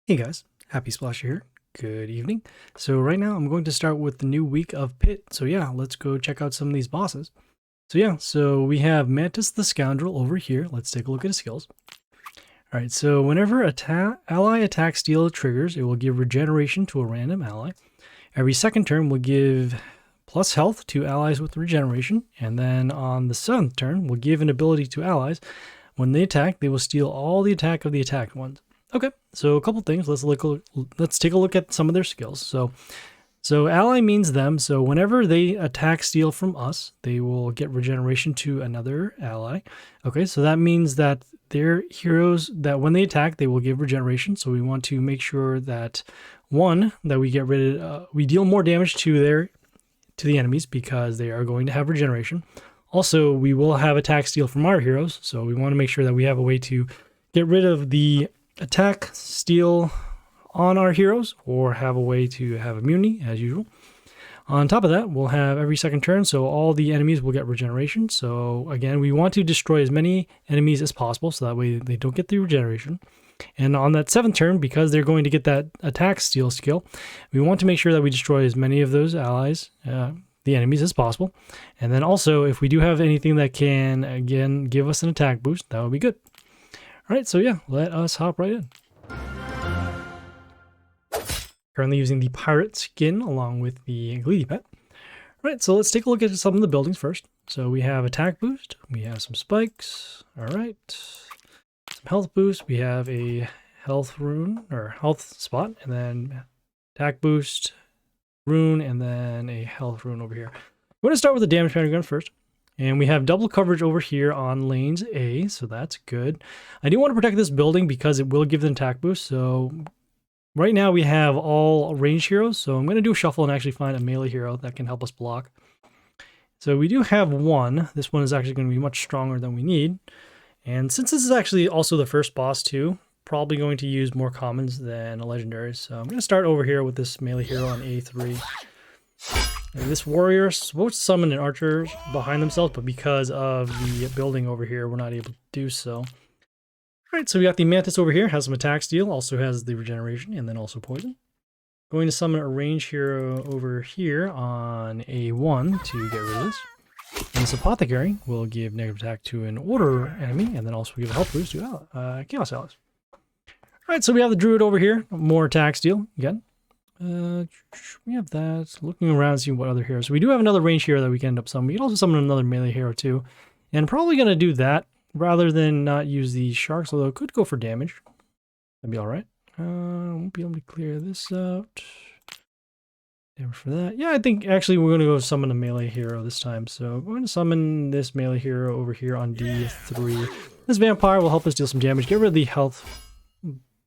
Hey guys, Happysplasher here. Good evening. So right now I'm going to start with the new week of Pit. So yeah, let's go check out some of these bosses. So we have Mantis the Scoundrel over here. Let's take a look at his skills. Alright, so whenever ally attack steal triggers, it will give regeneration to a random ally. Every second turn will give plus health to allies with regeneration. And then on the 7th turn, will give an ability to allies. When they attack, they will steal all the attack of the attacked ones. Okay, so a couple things. Let's take a look at some of their skills. So ally means them. So whenever they attack steal from us, they will get regeneration to another ally. Okay, so that means that they're heroes that when they attack, they will give regeneration. So we want to make sure that that we get rid of, we deal more damage to the enemies because they are going to have regeneration. Also, we will have attack steal from our heroes. So we want to make sure that we have a way to get rid of the attack steal on our heroes, or have a way to have immunity as usual. On top of that, we'll have every second turn, so all the enemies will get regeneration. So again, we want to destroy as many enemies as possible, so that way they don't get the regeneration. And on that 7th turn, because they're going to get that attack steal skill, we want to make sure that we destroy as many of those allies, the enemies, as possible. And then also, if we do have anything that can, again, give us an attack boost, that would be good. All right, so yeah, let us hop right in. Currently using the pirate skin along with the greedy pet. All right, so let's take a look at some of the buildings first. So we have attack boost, we have some spikes, all right. Some health boost, we have a health rune, or health spot, and then attack boost, rune, and then a health rune over here. We're gonna start with the damage pentagram first. And we have double coverage over here on lanes A, so that's good. I do want to protect this building because it will give an attack boost. So right now we have all ranged heroes, so I'm going to do a shuffle and actually find a melee hero that can help us block. So we do have one. This one is actually going to be much stronger than we need. And since this is actually also the first boss too, probably going to use more commons than legendaries. So I'm going to start over here with this melee hero on A3. And this warrior is supposed to summon an archer behind themselves, but because of the building over here, we're not able to do so. All right, so we got the Mantis over here, has some attack steal, also has the regeneration, and then also poison. Going to summon a range hero over here on A1 to get rid of this. And this apothecary will give negative attack to an order enemy, and then also give a health boost to chaos allies. All right, so we have the druid over here, more attack steal again. We have that. Looking around, seeing what other heroes. So we do have another range hero that we can end up summoning. We can also summon another melee hero too. And probably going to do that rather than not use the sharks, although it could go for damage. That'd be alright. Won't be able to clear this out. Damage for that. Yeah, I think actually we're going to go summon a melee hero this time. So we're going to summon this melee hero over here on D3. This vampire will help us deal some damage. Get rid of the health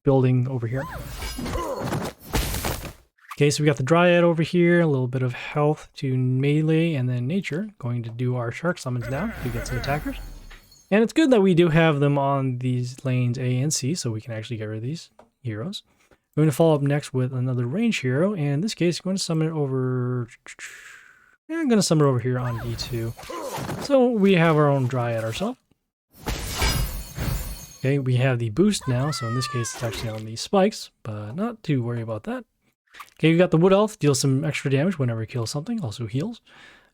building over here. Okay, so we got the Dryad over here, a little bit of health to melee and then nature. Going to do our shark summons now to get some attackers. And it's good that we do have them on these lanes A and C, so we can actually get rid of these heroes. We're going to follow up next with another range hero, and in this case, I'm going to summon it over... Yeah, I'm going to summon it over here on D2. So we have our own Dryad ourselves. Okay, we have the boost now, so in this case, it's actually on the spikes, but not to worry about that. Okay, we got the Wood Elf, deals some extra damage whenever he kills something, also heals.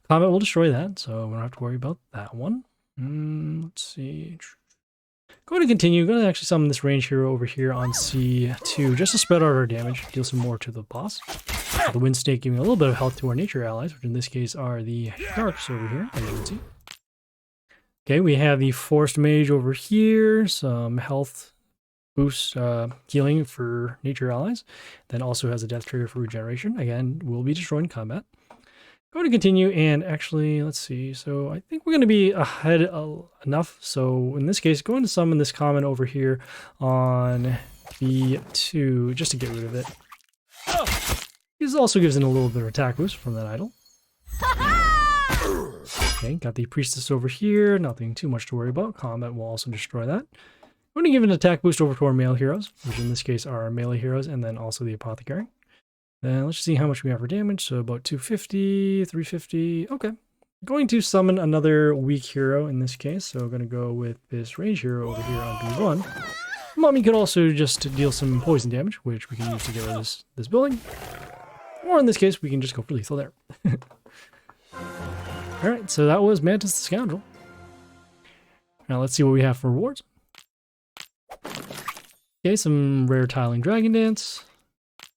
Combat will destroy that, so we don't have to worry about that one. Let's see. Going to continue, going to actually summon this range hero over here on C2, just to spread out our damage, deal some more to the boss. The Wind Snake giving a little bit of health to our nature allies, which in this case are the sharks over here, as you can see. Okay, we have the Forest Mage over here, some health boost healing for nature allies, then also has a death trigger for regeneration. Again, will be destroyed in combat. Going to continue, and actually, let's see. So I think we're going to be ahead enough. So in this case, going to summon this common over here on B2 just to get rid of it. This also gives in a little bit of attack boost from that idol. Okay, got the priestess over here. Nothing too much to worry about. Combat will also destroy that. I'm going to give an attack boost over to our male heroes, which in this case are our melee heroes, and then also the apothecary. Then let's see how much we have for damage. So about 250, 350. Okay. Going to summon another weak hero in this case. So we're going to go with this range hero over here on B1. Mummy could also just deal some poison damage, which we can use to get rid of this building. Or in this case, we can just go for lethal there. Alright, so that was Mantis the Scoundrel. Now let's see what we have for rewards. Okay, some rare Tiling Dragon Dance,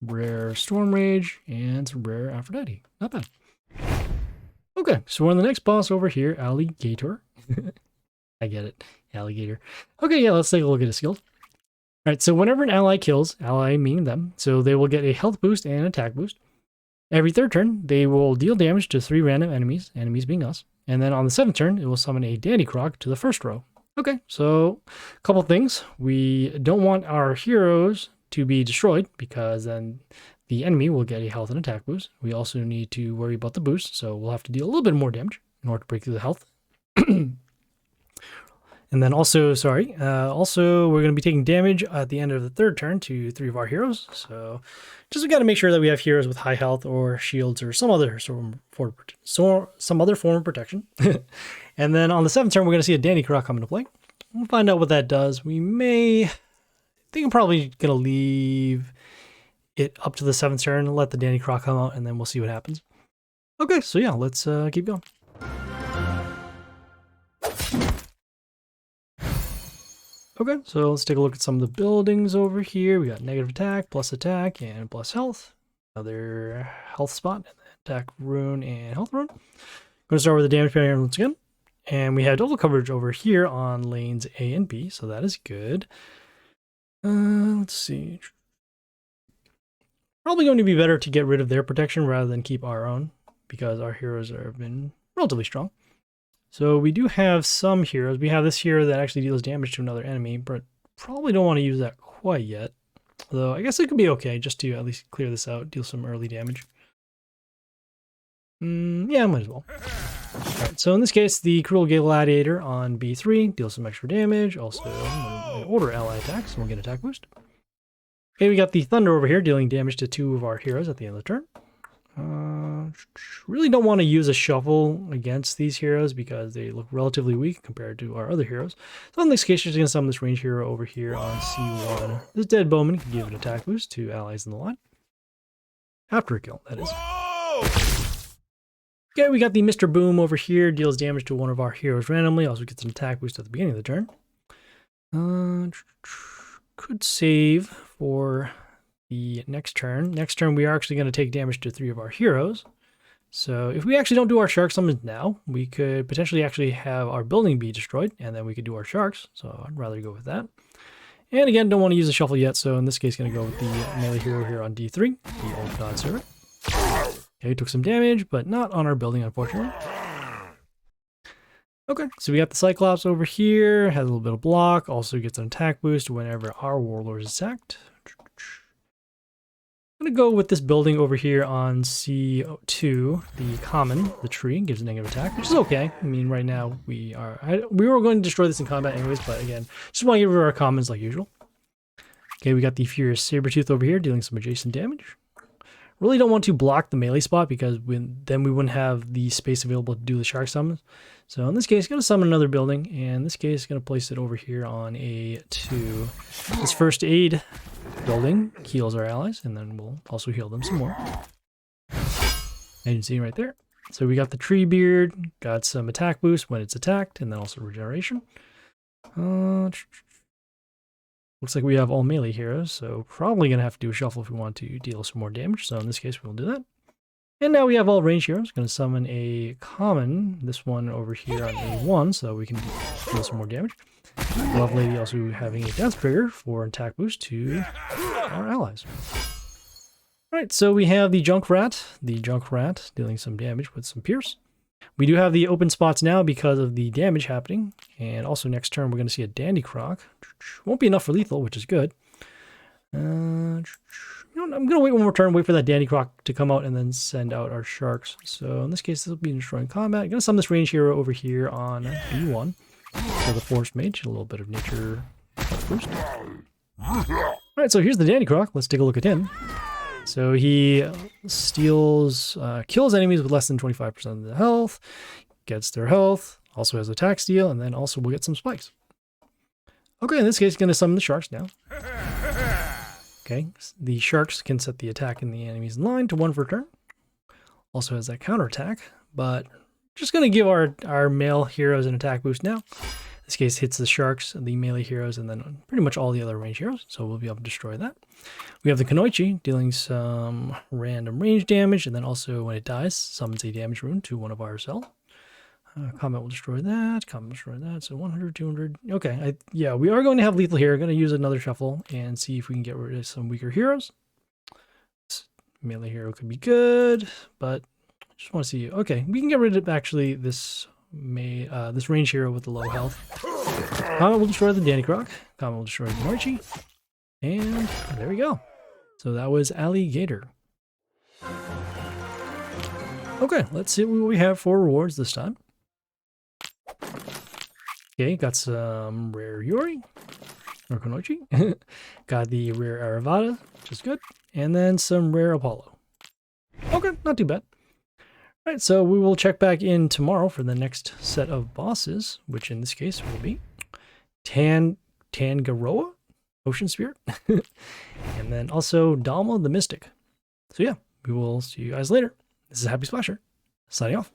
rare Storm Rage, and some rare Aphrodite. Not bad. Okay, so we're on the next boss over here, Alli Gator. I get it, alligator. Okay, yeah, let's take a look at his skills. Alright, so whenever an ally kills, ally meaning them, so they will get a health boost and an attack boost. Every third turn, they will deal damage to 3 random enemies, enemies being us. And then on the 7th turn, it will summon a Dandy Croc to the first row. Okay, so a couple things. We don't want our heroes to be destroyed because then the enemy will get a health and attack boost. We also need to worry about the boost, so we'll have to deal a little bit more damage in order to break through the health. And then also, also we're going to be taking damage at the end of the 3rd turn to 3 of our heroes. So just we got to make sure that we have heroes with high health or shields or some other form of protection. And then on the 7th turn, we're going to see a Dandy Croc come into play. We'll find out what that does. I think I'm probably going to leave it up to the 7th turn and let the Dandy Croc come out, and then we'll see what happens. Okay, so yeah, let's keep going. Okay, so let's take a look at some of the buildings over here. We got negative attack, and plus health. Another health spot, and then attack rune and health rune. Going to start with the damage barrier once again. And we have double coverage over here on lanes A and B, so that is good. Let's see. Probably going to be better to get rid of their protection rather than keep our own, because our heroes have been relatively strong. So we do have some heroes. We have this hero that actually deals damage to another enemy, but probably don't want to use that quite yet. Though I guess it could be okay just to at least clear this out, deal some early damage. Yeah, might as well. Alright, so in this case, the Cruel Gladiator on B3 deals some extra damage. Also, order ally attacks, and we'll get an attack boost. Okay, we got the Thunder over here dealing damage to 2 of our heroes at the end of the turn. Really don't want to use a shuffle against these heroes because they look relatively weak compared to our other heroes. So in this case, you're just going to summon this range hero over here on C1. This dead bowman can give an attack boost to allies in the line. After a kill, that is. Okay, we got the Mr. Boom over here, deals damage to one of our heroes randomly, also gets an attack boost at the beginning of the turn. Could save for the next turn. Next turn, we are actually going to take damage to 3 of our heroes. So if we actually don't do our shark summons now, we could potentially actually have our building be destroyed, and then we could do our sharks. So I'd rather go with that. And again, don't want to use a shuffle yet, so in this case, going to go with the melee hero here on D3, the Old God Servant. Okay, took some damage, but not on our building, unfortunately. Okay, so we got the Cyclops over here, has a little bit of block, also gets an attack boost whenever our Warlord is sacked. I'm going to go with this building over here on C2, the common, the tree, gives a negative attack, which is okay. I mean, right now we were going to destroy this in combat anyways, but again, just want to get rid of our commons like usual. Okay, we got the Furious Sabretooth over here dealing some adjacent damage. Really don't want to block the melee spot because then we wouldn't have the space available to do the shark summons. So in this case, going to summon another building, and in this case, going to place it over here on A2. This first aid building heals our allies, and then we'll also heal them some more. As you can see right there. So we got the Tree Beard, got some attack boost when it's attacked, and then also regeneration. Looks like we have all melee heroes, so probably going to have to do a shuffle if we want to deal some more damage. So in this case, we'll do that. And now we have all range heroes. Going to summon a common, this one over here on A1, so we can deal some more damage. Love Lady also having a Death Trigger for attack boost to our allies. Alright, so we have the Junkrat dealing some damage with some Pierce. We do have the open spots now because of the damage happening. And also next turn, we're going to see a Dandy Croc. Won't be enough for lethal, which is good. I'm going to wait one more turn, wait for that Dandy Croc to come out, and then send out our sharks. So in this case, this will be destroying combat. I'm going to summon this range hero over here on B1. So the Forest Mage, a little bit of nature boost. Alright, so here's the Dandy Croc. Let's take a look at him. So he steals, kills enemies with less than 25% of the health, gets their health, also has attack steal, and then also we'll get some spikes. Okay, in this case, going to summon the sharks now. Okay, the sharks can set the attack in the enemy's line to 1 for turn. Also has that counterattack, but just going to give our male heroes an attack boost now. In this case, hits the sharks, the melee heroes, and then pretty much all the other range heroes, so we'll be able to destroy that. We have the Kunoichi dealing some random range damage, and then also when it dies, summons a damage rune to one of our cells. Combat will destroy that, combat will destroy that, so 100, 200. Okay, yeah, we are going to have lethal here. Going to use another shuffle and see if we can get rid of some weaker heroes. This melee hero could be good, but I just want to see. Okay, we can get rid of actually this range hero with the low health. Combat will destroy the Danny Croc. Combat will destroy the Kunoichi. And there we go. So that was Alli Gator. Okay, let's see what we have for rewards this time. Okay, got some rare Yuri, or Kunoichi. Got the rare Aravata, which is good. And then some rare Apollo. Okay, not too bad. All right, so we will check back in tomorrow for the next set of bosses, which in this case will be Tangaroa, Ocean Spirit, and then also Dalma the Mystic. So yeah, we will see you guys later. This is Happysplasher, signing off.